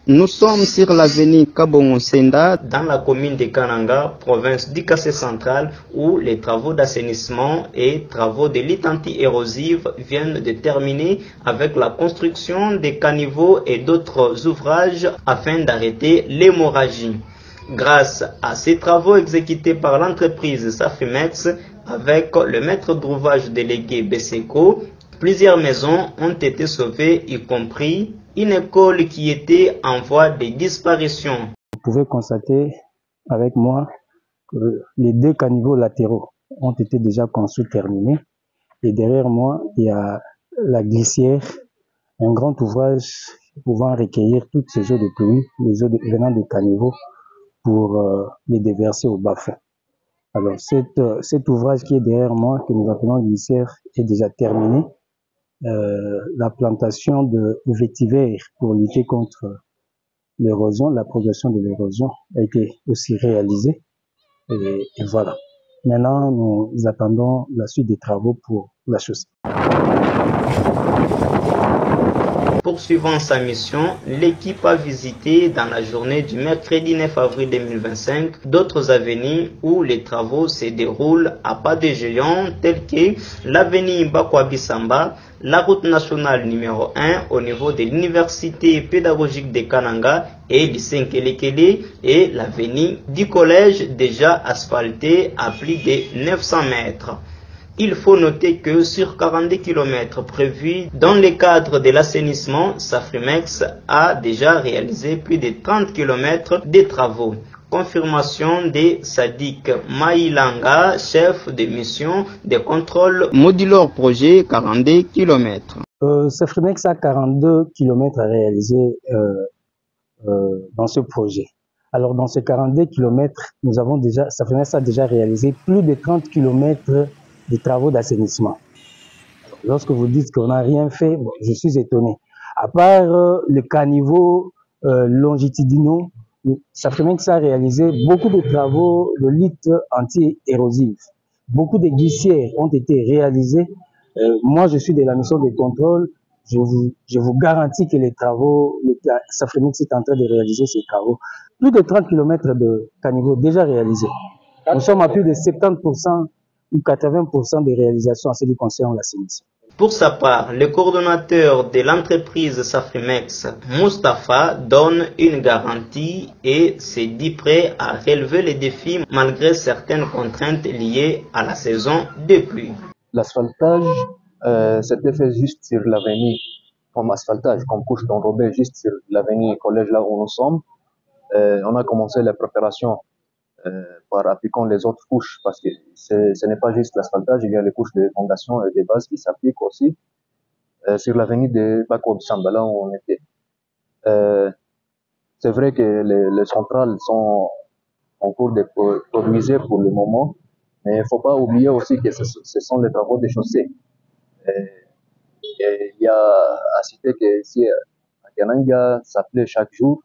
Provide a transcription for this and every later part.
Nous sommes sur l'avenue Kabongo-Senda, dans la commune de Kananga, province du Kassai central, où les travaux d'assainissement et travaux de lutte anti-érosive viennent de terminer avec la construction des caniveaux et d'autres ouvrages afin d'arrêter l'hémorragie. Grâce à ces travaux exécutés par l'entreprise Safrimex, avec le maître d'ouvrage délégué Beseko, plusieurs maisons ont été sauvées, y compris une école qui était en voie de disparition. Vous pouvez constater avec moi que les 2 caniveaux latéraux ont été déjà construits, terminés. Et derrière moi, il y a la glissière, un grand ouvrage pouvant recueillir toutes ces eaux de pluie, les eaux venant des caniveaux, pour les déverser au bas-fond. Alors cet ouvrage qui est derrière moi, que nous appelons glissière, est déjà terminé. La plantation de vétivers pour lutter contre l'érosion, la progression de l'érosion a été aussi réalisée. Et voilà. Maintenant, nous attendons la suite des travaux pour la chaussée. Poursuivant sa mission, l'équipe a visité dans la journée du mercredi 9 avril 2025 d'autres avenues où les travaux se déroulent à pas de géant tels que l'avenue Mbakwa-Bissamba, la route nationale numéro 1 au niveau de l'université pédagogique de Kananga et lycée Nkelekele et l'avenue du collège déjà asphaltée à plus de 900 mètres. Il faut noter que sur 42 km prévus dans le cadre de l'assainissement, Safrimex a déjà réalisé plus de 30 km de travaux. Confirmation de Sadik Maïlanga, chef de mission de contrôle modulaire projet 42 km. Safrimex a 42 km à réaliser dans ce projet. Alors dans ces 42 km, Safrimex a déjà réalisé plus de 30 km des travaux d'assainissement. Lorsque vous dites qu'on n'a rien fait, bon, je suis étonné. À part le caniveau longitudinaux, Safrimex a réalisé beaucoup de travaux de lutte anti-érosive. Beaucoup de glissières ont été réalisées. Moi, je suis de la mission de contrôle. Je vous garantis que les travaux, Safrimex est en train de réaliser ces travaux. Plus de 30 km de caniveaux déjà réalisés. Nous sommes à plus de 70% ou 80% des réalisations en ce qui concerne l'assainissement. Pour sa part, le coordonnateur de l'entreprise Safrimex, Mustapha, donne une garantie et se dit prêt à relever les défis malgré certaines contraintes liées à la saison de pluie. L'asphaltage, c'était fait juste sur l'avenue, comme asphaltage, comme couche d'enrobé juste sur l'avenue collège là où nous sommes. On a commencé la préparation par appliquant les autres couches, parce que ce n'est pas juste l'asphaltage, il y a les couches de fondation et de base qui s'appliquent aussi sur l'avenue de Mbakwa-Bissamba, là où on était. C'est vrai que les centrales sont en cours de produire pour le moment, mais il ne faut pas oublier aussi que ce sont les travaux de chaussée. Il y a à citer que ici à Kananga, ça pleut chaque jour.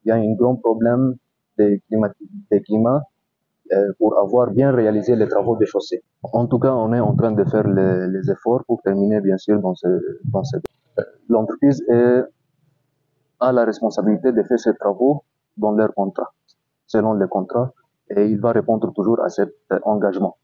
Il y a un grand problème de climat pour avoir bien réalisé les travaux de chaussée. En tout cas, on est en train de faire les efforts pour terminer, bien sûr, l'entreprise a la responsabilité de faire ces travaux dans leur contrat, selon le contrat, et il va répondre toujours à cet engagement.